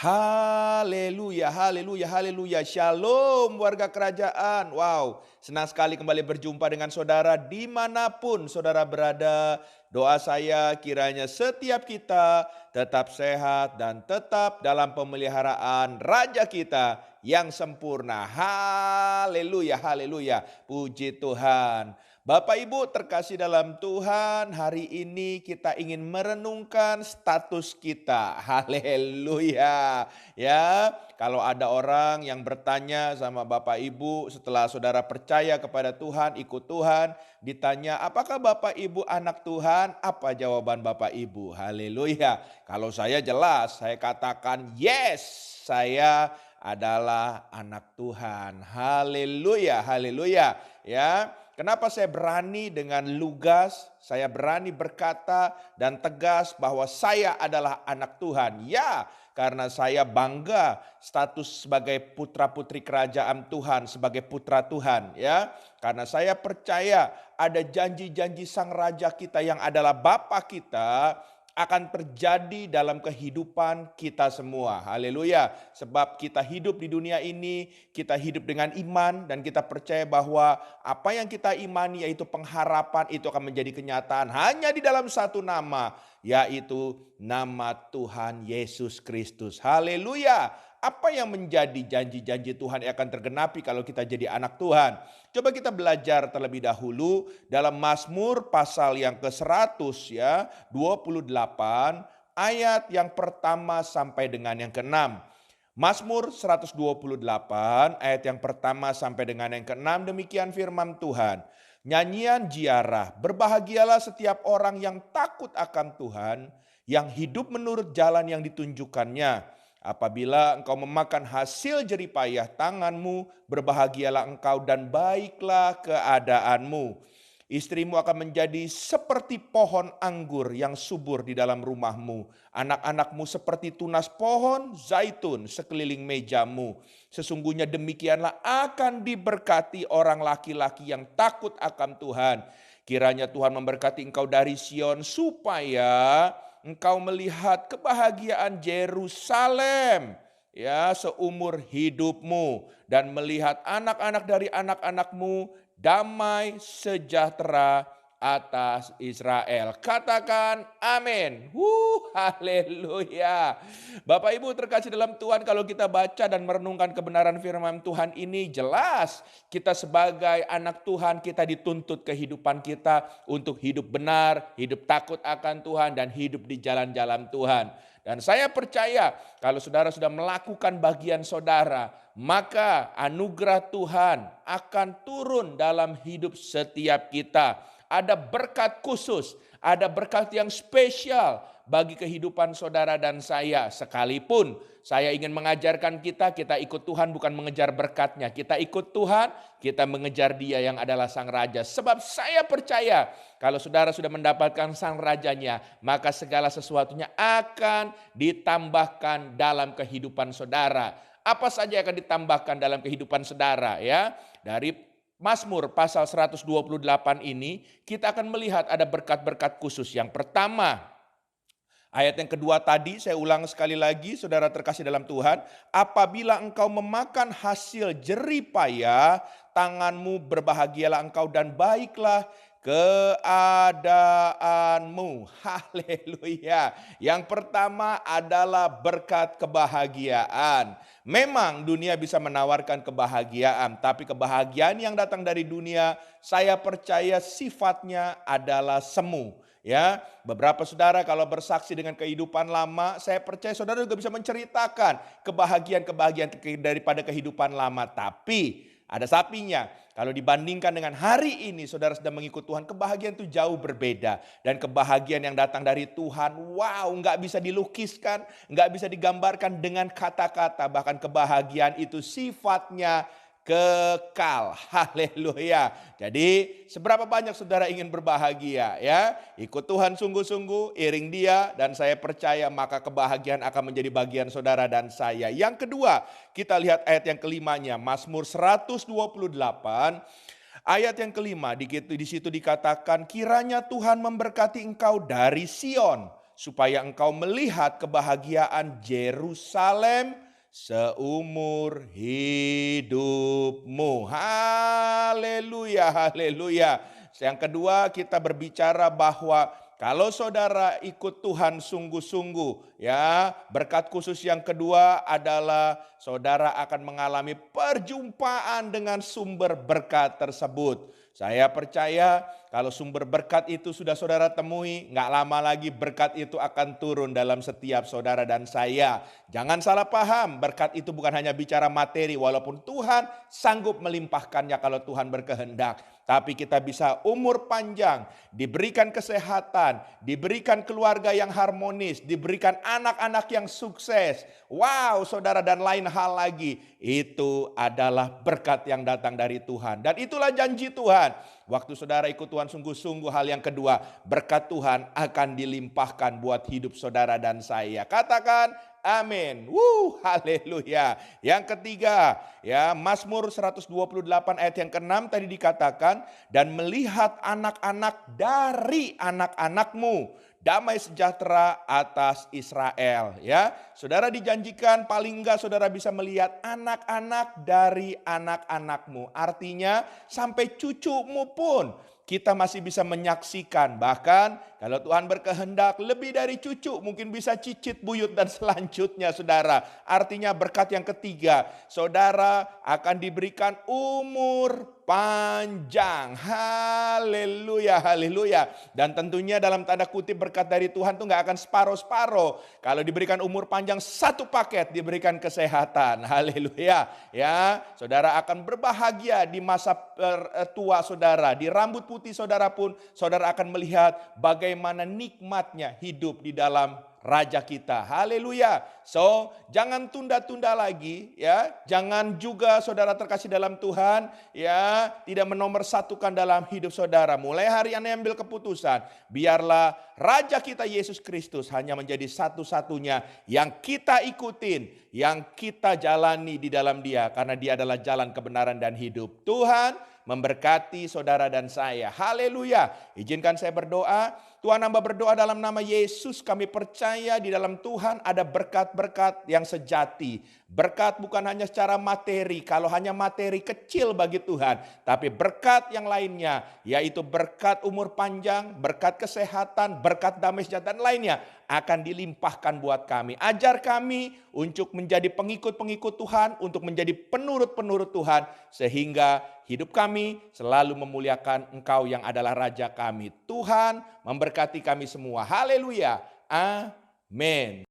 Haleluya, haleluya, haleluya. Shalom warga kerajaan. Wow, senang sekali kembali berjumpa dengan saudara dimanapun saudara berada. Doa saya kiranya setiap kita tetap sehat dan tetap dalam pemeliharaan Raja kita yang sempurna. Haleluya, haleluya. Puji Tuhan. Bapak Ibu terkasih dalam Tuhan, hari ini kita ingin merenungkan status kita. Haleluya. Ya, kalau ada orang yang bertanya sama Bapak Ibu setelah saudara percaya kepada Tuhan, ikut Tuhan, ditanya, "Apakah Bapak Ibu anak Tuhan?" Apa jawaban Bapak Ibu? Haleluya. Kalau saya jelas, saya katakan, "Yes, saya adalah anak Tuhan." Haleluya, haleluya. Ya, kenapa saya berani dengan lugas, saya berani berkata dan tegas bahwa saya adalah anak Tuhan? Ya, karena saya bangga status sebagai putra-putri kerajaan Tuhan, sebagai putra Tuhan, ya. Karena saya percaya ada janji-janji Sang Raja kita yang adalah Bapa kita akan terjadi dalam kehidupan kita semua. Haleluya. Sebab kita hidup di dunia ini, kita hidup dengan iman dan kita percaya bahwa apa yang kita imani yaitu pengharapan itu akan menjadi kenyataan hanya di dalam satu nama, yaitu nama Tuhan Yesus Kristus. Haleluya. Apa yang menjadi janji-janji Tuhan yang akan tergenapi kalau kita jadi anak Tuhan? Coba kita belajar terlebih dahulu dalam Mazmur pasal yang ke-100 ya, 28 ayat yang pertama sampai dengan yang ke-6. Mazmur 128 ayat yang pertama sampai dengan yang ke-6, demikian firman Tuhan. Nyanyian ziarah, berbahagialah setiap orang yang takut akan Tuhan, yang hidup menurut jalan yang ditunjukkannya. Apabila engkau memakan hasil jeripayah tanganmu, berbahagialah engkau dan baiklah keadaanmu. Istrimu akan menjadi seperti pohon anggur yang subur di dalam rumahmu. Anak-anakmu seperti tunas pohon zaitun sekeliling mejamu. Sesungguhnya demikianlah akan diberkati orang laki-laki yang takut akan Tuhan. Kiranya Tuhan memberkati engkau dari Sion supaya engkau melihat kebahagiaan Yerusalem ya seumur hidupmu dan melihat anak-anak dari anak-anakmu damai sejahtera atas Israel. Katakan amin. Haleluya. Bapak Ibu terkasih dalam Tuhan, kalau kita baca dan merenungkan kebenaran firman Tuhan ini, jelas kita sebagai anak Tuhan kita dituntut kehidupan kita untuk hidup benar, hidup takut akan Tuhan dan hidup di jalan-jalan Tuhan. Dan saya percaya kalau saudara sudah melakukan bagian saudara, maka anugerah Tuhan akan turun dalam hidup setiap kita. Ada berkat khusus, ada berkat yang spesial bagi kehidupan saudara dan saya. Sekalipun saya ingin mengajarkan kita ikut Tuhan bukan mengejar berkatnya. Kita ikut Tuhan, kita mengejar Dia yang adalah Sang Raja. Sebab saya percaya kalau saudara sudah mendapatkan Sang Rajanya, maka segala sesuatunya akan ditambahkan dalam kehidupan saudara. Apa saja yang akan ditambahkan dalam kehidupan saudara ya? Dari Mazmur pasal 128 ini kita akan melihat ada berkat-berkat khusus. Yang pertama, ayat yang kedua tadi saya ulang sekali lagi saudara terkasih dalam Tuhan. Apabila engkau memakan hasil jeripayah tanganmu, berbahagialah engkau dan baiklah keadaanmu. Haleluya. Yang pertama adalah berkat kebahagiaan. Memang dunia bisa menawarkan kebahagiaan, tapi kebahagiaan yang datang dari dunia saya percaya sifatnya adalah semu. Ya, beberapa saudara kalau bersaksi dengan kehidupan lama, saya percaya saudara juga bisa menceritakan kebahagiaan-kebahagiaan daripada kehidupan lama. Tapi ada sapinya, kalau dibandingkan dengan hari ini saudara sedang mengikut Tuhan, kebahagiaan itu jauh berbeda. Dan kebahagiaan yang datang dari Tuhan, wow, nggak bisa dilukiskan, nggak bisa digambarkan dengan kata-kata. Bahkan kebahagiaan itu sifatnya kekal. Haleluya. Jadi seberapa banyak saudara ingin berbahagia ya? Ikut Tuhan sungguh-sungguh, iring Dia, dan saya percaya maka kebahagiaan akan menjadi bagian saudara dan saya. Yang kedua, kita lihat ayat yang kelimanya, Mazmur 128 ayat yang kelima. Di situ dikatakan kiranya Tuhan memberkati engkau dari Sion supaya engkau melihat kebahagiaan Yerusalem seumur hidupmu. Haleluya, haleluya. Yang kedua, kita berbicara bahwa kalau saudara ikut Tuhan sungguh-sungguh, ya, berkat khusus yang kedua adalah saudara akan mengalami perjumpaan dengan sumber berkat tersebut. Saya percaya kalau sumber berkat itu sudah saudara temui, nggak lama lagi berkat itu akan turun dalam setiap saudara dan saya. Jangan salah paham, berkat itu bukan hanya bicara materi, walaupun Tuhan sanggup melimpahkannya kalau Tuhan berkehendak. Tapi kita bisa umur panjang, diberikan kesehatan, diberikan keluarga yang harmonis, diberikan anak-anak yang sukses. Wow, saudara, dan lain hal lagi. Itu adalah berkat yang datang dari Tuhan. Dan itulah janji Tuhan. Waktu saudara ikut Tuhan sungguh-sungguh, hal yang kedua, berkat Tuhan akan dilimpahkan buat hidup saudara dan saya. Katakan amin. Haleluya. Yang ketiga, ya, Mazmur 128 ayat yang ke-6 tadi dikatakan, dan melihat anak-anak dari anak-anakmu, damai sejahtera atas Israel. Ya, saudara dijanjikan paling enggak saudara bisa melihat anak-anak dari anak-anakmu. Artinya sampai cucumu pun kita masih bisa menyaksikan. Bahkan kalau Tuhan berkehendak lebih dari cucu, mungkin bisa cicit, buyut, dan selanjutnya saudara. Artinya berkat yang ketiga, saudara akan diberikan umur panjang. Haleluya, haleluya. Dan tentunya dalam tanda kutip berkat dari Tuhan itu gak akan separuh-separuh. Kalau diberikan umur panjang, satu paket diberikan kesehatan. Haleluya. Ya, saudara akan berbahagia di masa tua saudara. Di rambut putih saudara pun, saudara akan melihat bagaimana nikmatnya hidup di dalam Raja kita. Haleluya. So, jangan tunda-tunda lagi, ya. Jangan juga saudara terkasih dalam Tuhan, ya, tidak menomorsatukan dalam hidup saudara. Mulai hari ini ambil keputusan, biarlah Raja kita Yesus Kristus hanya menjadi satu-satunya yang kita ikutin, yang kita jalani di dalam Dia, karena Dia adalah jalan kebenaran dan hidup. Tuhan memberkati saudara dan saya. Haleluya. Izinkan saya berdoa. Tuhan, hamba berdoa dalam nama Yesus, kami percaya di dalam Tuhan ada berkat-berkat yang sejati. Berkat bukan hanya secara materi, kalau hanya materi kecil bagi Tuhan. Tapi berkat yang lainnya, yaitu berkat umur panjang, berkat kesehatan, berkat damai sejahtera dan lainnya akan dilimpahkan buat kami. Ajar kami untuk menjadi pengikut-pengikut Tuhan, untuk menjadi penurut-penurut Tuhan, sehingga hidup kami selalu memuliakan Engkau yang adalah Raja kami. Tuhan memberkati kami semua. Haleluya. Amin.